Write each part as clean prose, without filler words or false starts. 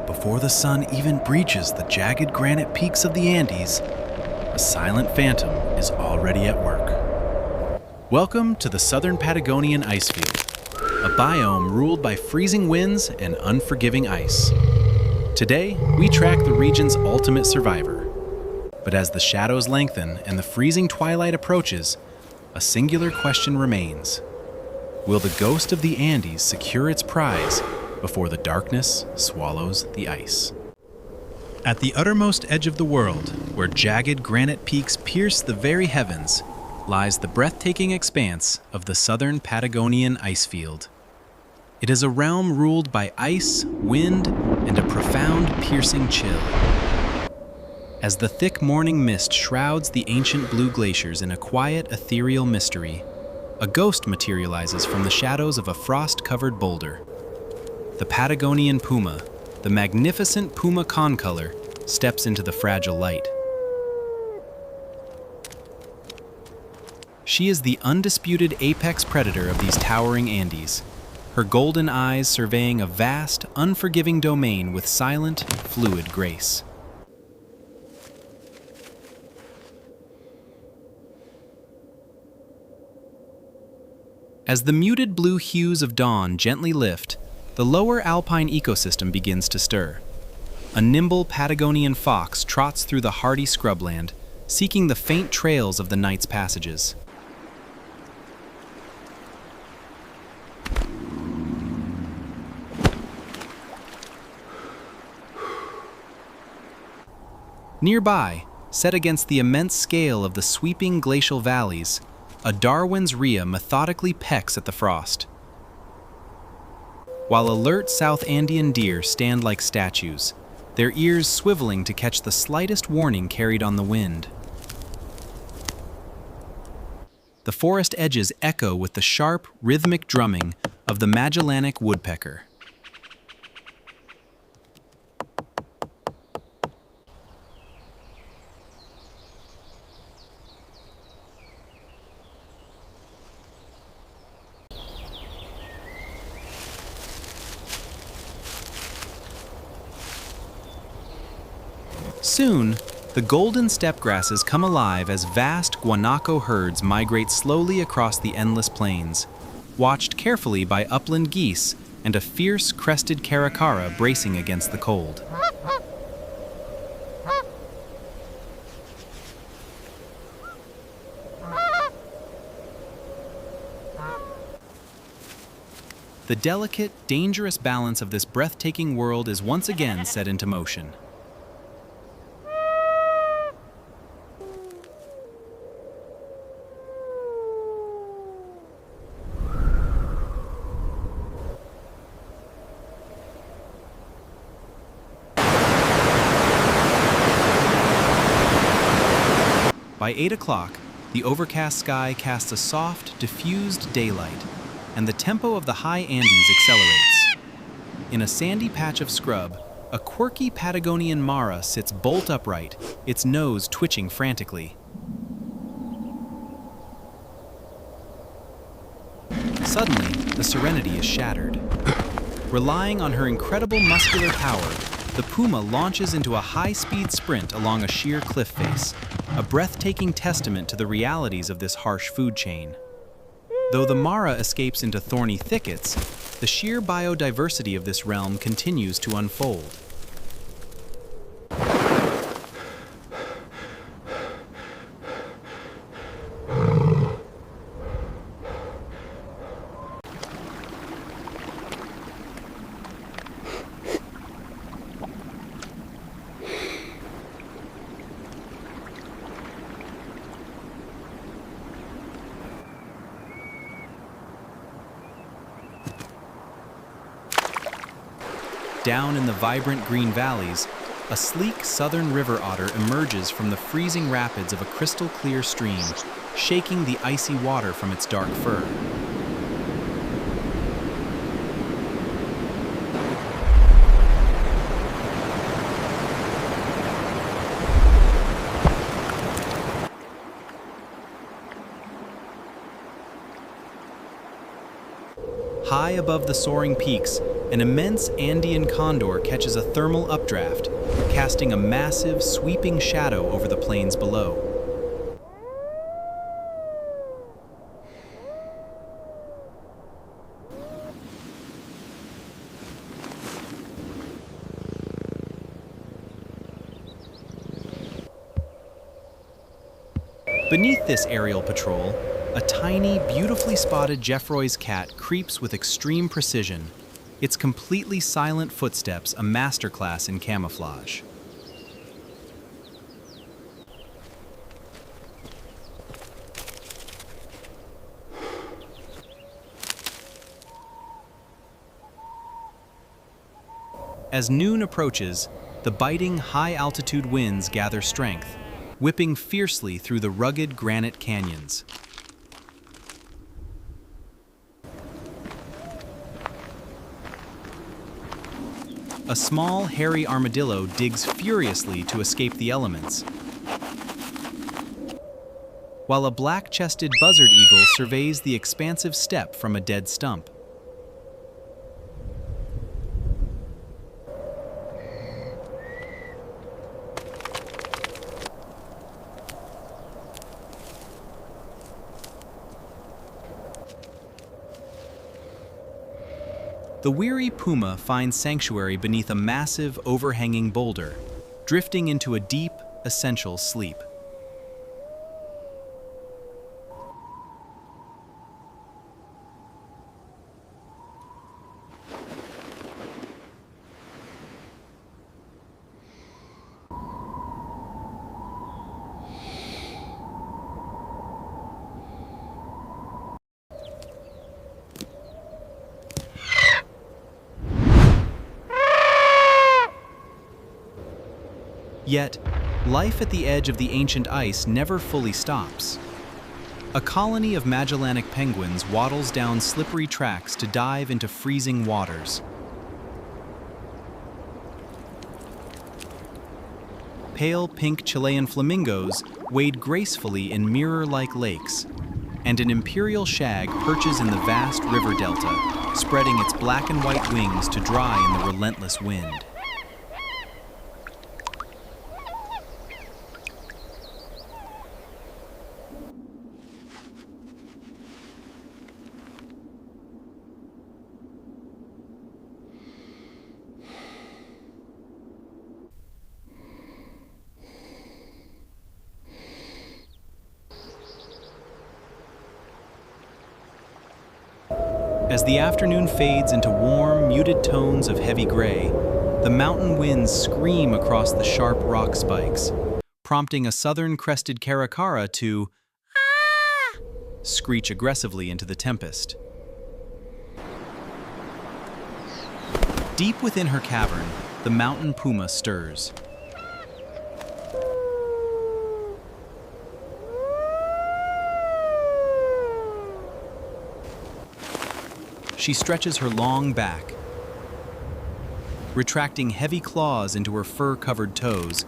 Before the sun even breaches the jagged granite peaks of the Andes, a silent phantom is already at work. Welcome to the Southern Patagonian Ice Field, a biome ruled by freezing winds and unforgiving ice. Today, we track the region's ultimate survivor. But as the shadows lengthen and the freezing twilight approaches, a singular question remains. Will the ghost of the Andes secure its prize before the darkness swallows the ice? At the uttermost edge of the world, where jagged granite peaks pierce the very heavens, lies the breathtaking expanse of the Southern Patagonian Ice Field. It is a realm ruled by ice, wind, and a profound, piercing chill. As the thick morning mist shrouds the ancient blue glaciers in a quiet, ethereal mystery, a ghost materializes from the shadows of a frost-covered boulder. The Patagonian Puma, the magnificent Puma concolor, steps into the fragile light. She is the undisputed apex predator of these towering Andes, her golden eyes surveying a vast, unforgiving domain with silent, fluid grace. As the muted blue hues of dawn gently lift, the lower alpine ecosystem begins to stir. A nimble Patagonian fox trots through the hardy scrubland, seeking the faint trails of the night's passages. Nearby, set against the immense scale of the sweeping glacial valleys, a Darwin's rhea methodically pecks at the frost. While alert South Andean deer stand like statues, their ears swiveling to catch the slightest warning carried on the wind. The forest edges echo with the sharp, rhythmic drumming of the Magellanic woodpecker. Soon, the golden steppe grasses come alive as vast guanaco herds migrate slowly across the endless plains, watched carefully by upland geese and a fierce crested caracara bracing against the cold. The delicate, dangerous balance of this breathtaking world is once again set into motion. By 8 o'clock, the overcast sky casts a soft, diffused daylight, and the tempo of the high Andes accelerates. In a sandy patch of scrub, a quirky Patagonian mara sits bolt upright, its nose twitching frantically. Suddenly, the serenity is shattered. Relying on her incredible muscular power, the puma launches into a high-speed sprint along a sheer cliff face, a breathtaking testament to the realities of this harsh food chain. Though the mara escapes into thorny thickets, the sheer biodiversity of this realm continues to unfold. Down in the vibrant green valleys, a sleek southern river otter emerges from the freezing rapids of a crystal-clear stream, shaking the icy water from its dark fur. High above the soaring peaks, an immense Andean condor catches a thermal updraft, casting a massive, sweeping shadow over the plains below. Beneath this aerial patrol, a tiny, beautifully spotted Jeffroy's cat creeps with extreme precision, its completely silent footsteps a masterclass in camouflage. As noon approaches, the biting, high-altitude winds gather strength, whipping fiercely through the rugged granite canyons. A small, hairy armadillo digs furiously to escape the elements, while a black-chested buzzard eagle surveys the expansive steppe from a dead stump. The weary puma finds sanctuary beneath a massive, overhanging boulder, drifting into a deep, essential sleep. Yet, life at the edge of the ancient ice never fully stops. A colony of Magellanic penguins waddles down slippery tracks to dive into freezing waters. Pale pink Chilean flamingos wade gracefully in mirror-like lakes, and an imperial shag perches in the vast river delta, spreading its black and white wings to dry in the relentless wind. As the afternoon fades into warm, muted tones of heavy gray, the mountain winds scream across the sharp rock spikes, prompting a southern crested caracara to screech aggressively into the tempest. Deep within her cavern, the mountain puma stirs. She stretches her long back, retracting heavy claws into her fur-covered toes.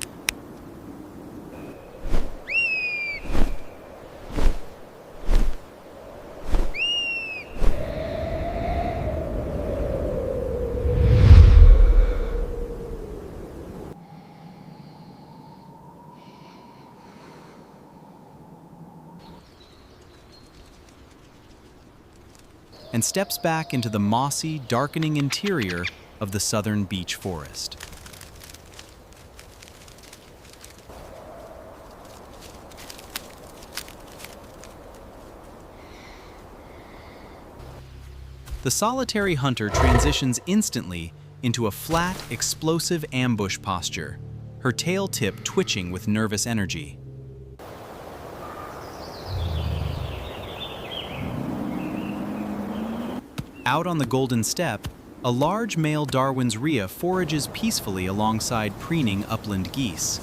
And steps back into the mossy, darkening interior of the southern beech forest. The solitary hunter transitions instantly into a flat, explosive ambush posture, her tail tip twitching with nervous energy. Out on the golden steppe, a large male Darwin's rhea forages peacefully alongside preening upland geese.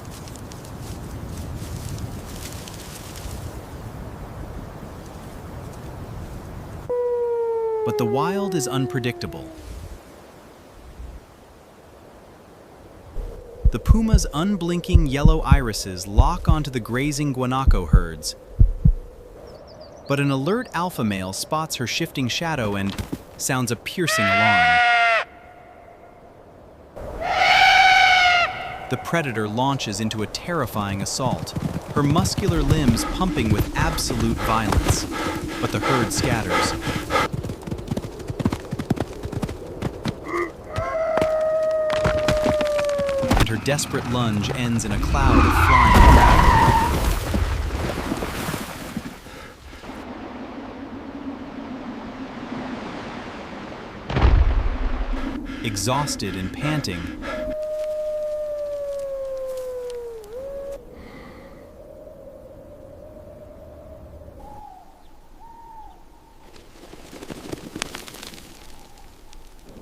But the wild is unpredictable. The puma's unblinking yellow irises lock onto the grazing guanaco herds, but an alert alpha male spots her shifting shadow and sounds a piercing alarm. the predator launches into a terrifying assault, her muscular limbs pumping with absolute violence. But the herd scatters. And her desperate lunge ends in a cloud of flying gravel. Exhausted and panting,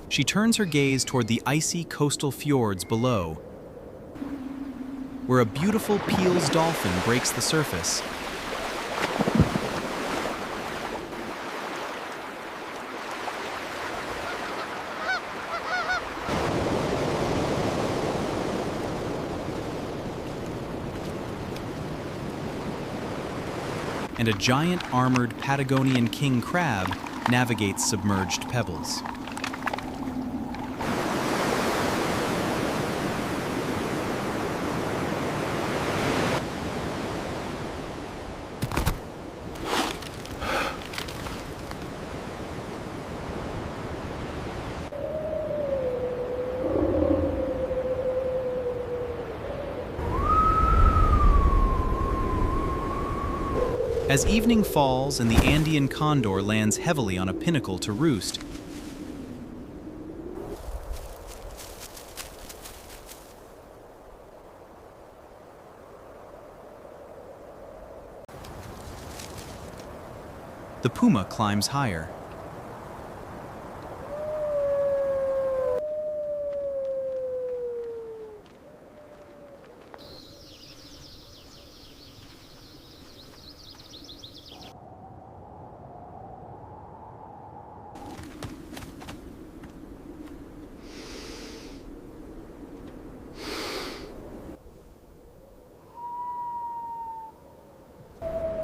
she turns her gaze toward the icy coastal fjords below, where a beautiful Peel's dolphin breaks the surface. And a giant armored Patagonian king crab navigates submerged pebbles. As evening falls and the Andean condor lands heavily on a pinnacle to roost, the puma climbs higher.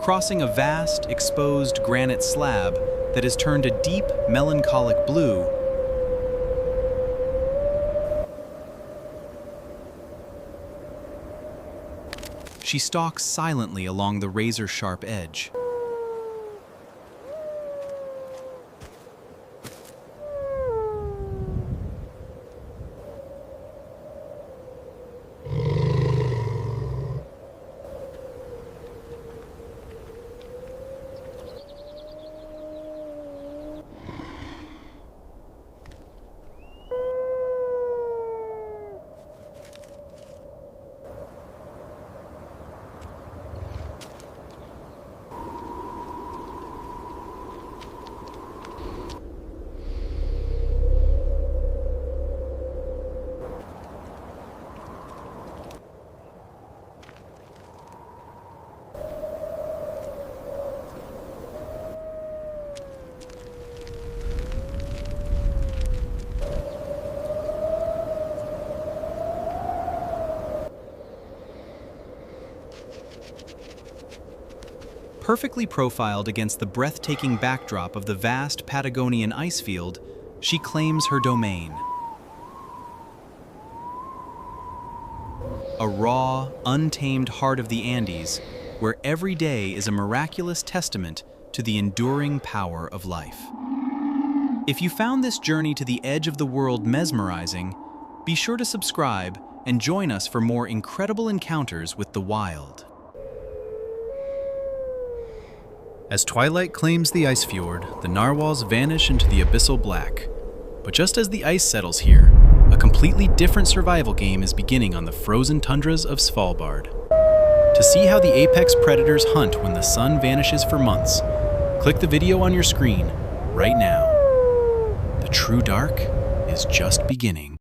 Crossing a vast, exposed granite slab that has turned a deep, melancholic blue, she stalks silently along the razor-sharp edge. Perfectly profiled against the breathtaking backdrop of the vast Patagonian ice field, she claims her domain. A raw, untamed heart of the Andes, where every day is a miraculous testament to the enduring power of life. If you found this journey to the edge of the world mesmerizing, be sure to subscribe and join us for more incredible encounters with the wild. As twilight claims the ice fjord, the narwhals vanish into the abyssal black. But just as the ice settles here, a completely different survival game is beginning on the frozen tundras of Svalbard. To see how the apex predators hunt when the sun vanishes for months, click the video on your screen right now. The true dark is just beginning.